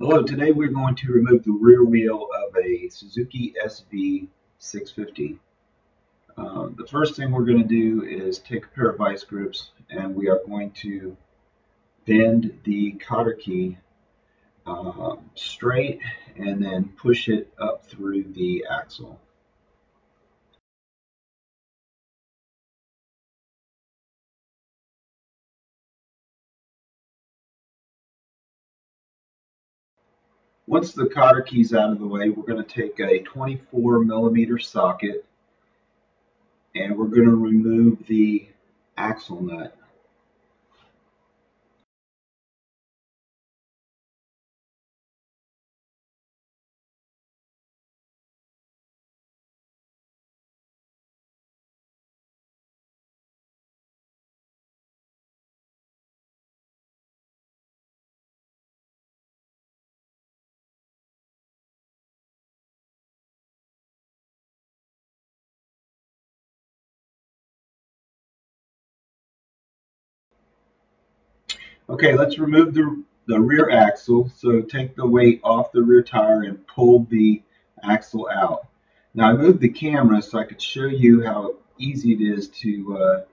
Hello, today we're going to remove the rear wheel of a Suzuki SV 650. The first thing we're going to do is take a pair of vice grips and we are going to bend the cotter key straight and then push it up through the axle. Once the cotter key is out of the way, we're going to take a 24mm socket and we're going to remove the axle nut. Okay, let's remove the rear axle. So take the weight off the rear tire and pull the axle out. Now I moved the camera so I could show you how easy it is to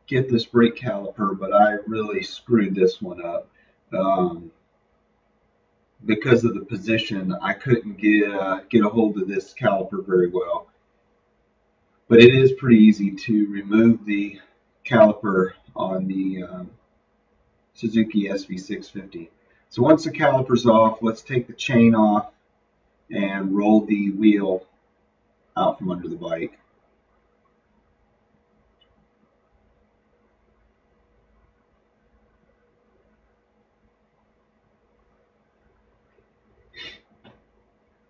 get this brake caliper, but I really screwed this one up. Because of the position, I couldn't get a hold of this caliper very well. But it is pretty easy to remove the caliper on the Suzuki SV650. So once the caliper's off, let's take the chain off and roll the wheel out from under the bike.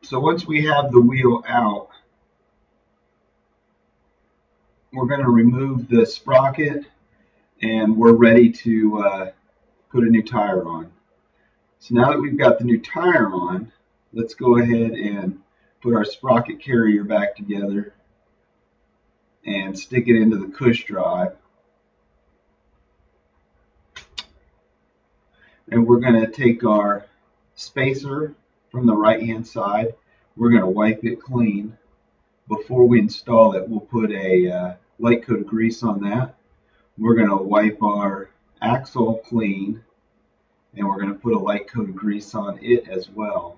So once we have the wheel out, we're going to remove the sprocket and we're ready to put a new tire on. So now that we've got the new tire on, let's go ahead and put our sprocket carrier back together and stick it into the cush drive. And we're going to take our spacer from the right hand side. We're going to wipe it clean. Before we install it, we'll put a light coat of grease on that. We're going to wipe our axle clean and we're going to put a light coat of grease on it as well.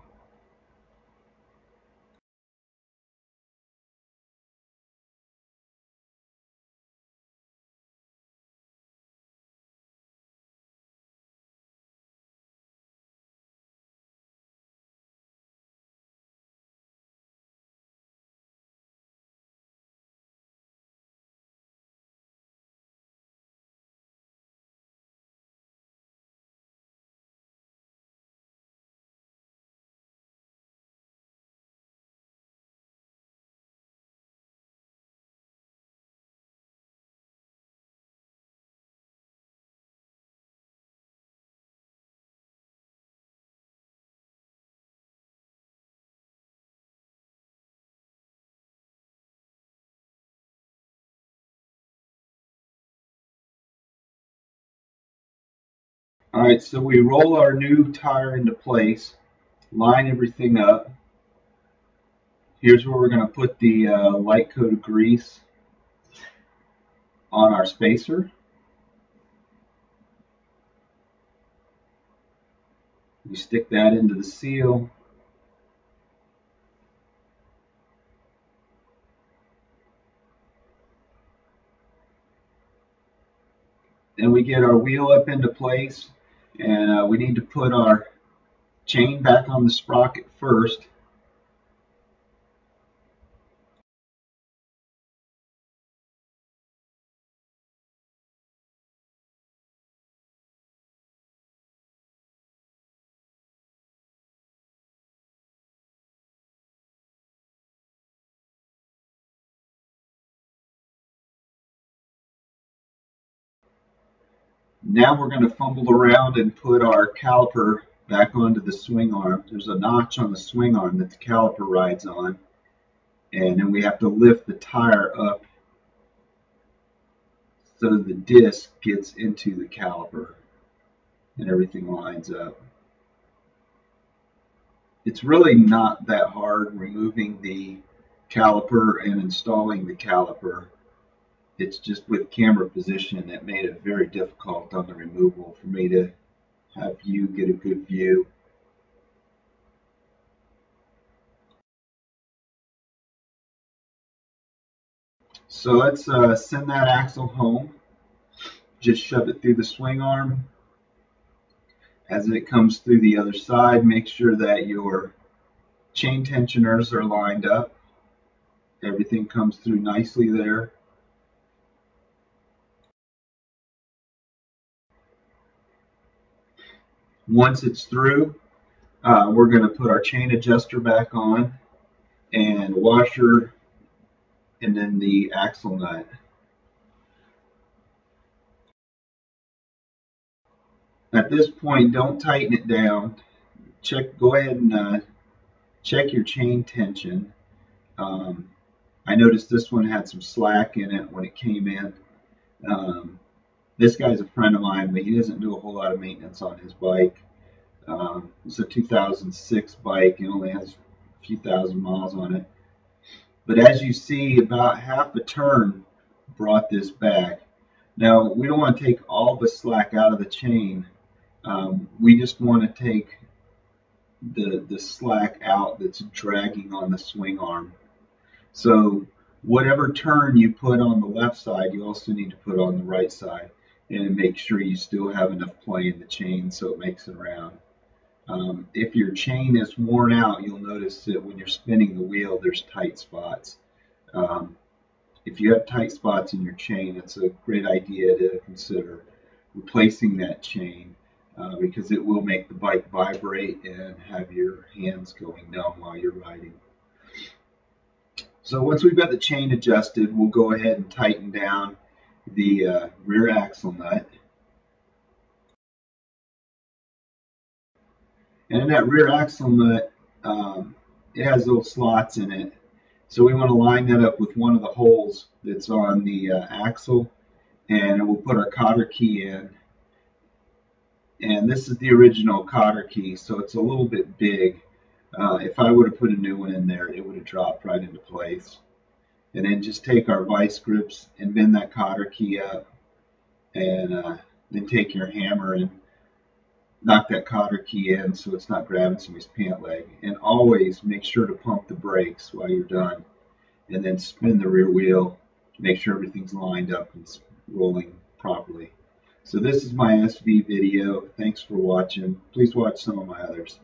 Alright, so we roll our new tire into place, line everything up. Here's where we're going to put the light coat of grease on our spacer. We stick that into the seal. Then we get our wheel up into place, and we need to put our chain back on the sprocket first. Now we're going to fumble around and put our caliper back onto the swing arm. There's a notch on the swing arm that the caliper rides on, and then we have to lift the tire up so the disc gets into the caliper and everything lines up. It's really not that hard removing the caliper and installing the caliper. It's just with camera position that made it very difficult on the removal for me to have you get a good view. So let's send that axle home. Just shove it through the swing arm. As it comes through the other side, make sure that your chain tensioners are lined up. Everything comes through nicely there. Once it's through, we're going to put our chain adjuster back on and washer and then the axle nut. At this point, don't tighten it down. Go ahead and check your chain tension. I noticed this one had some slack in it when it came in. This guy's a friend of mine, but he doesn't do a whole lot of maintenance on his bike. It's a 2006 bike. It only has a few thousand miles on it. But as you see, about half a turn brought this back. Now, we don't want to take all the slack out of the chain. We just want to take the slack out that's dragging on the swing arm. So whatever turn you put on the left side, you also need to put on the right side and make sure you still have enough play in the chain so it makes it around. If your chain is worn out, you'll notice that when you're spinning the wheel, there's tight spots. If you have tight spots in your chain, it's a great idea to consider replacing that chain because it will make the bike vibrate and have your hands going numb while you're riding. So once we've got the chain adjusted, we'll go ahead and tighten down the rear axle nut. And in that rear axle nut, it has little slots in it. So we want to line that up with one of the holes that's on the axle, and we'll put our cotter key in. And this is the original cotter key, so it's a little bit big. If I would have put a new one in there, it would have dropped right into place. And then just take our vice grips and bend that cotter key up, and then take your hammer and knock that cotter key in so it's not grabbing somebody's pant leg. And always make sure to pump the brakes while you're done. And then spin the rear wheel to make sure everything's lined up and rolling properly. So this is my SV video. Thanks for watching. Please watch some of my others.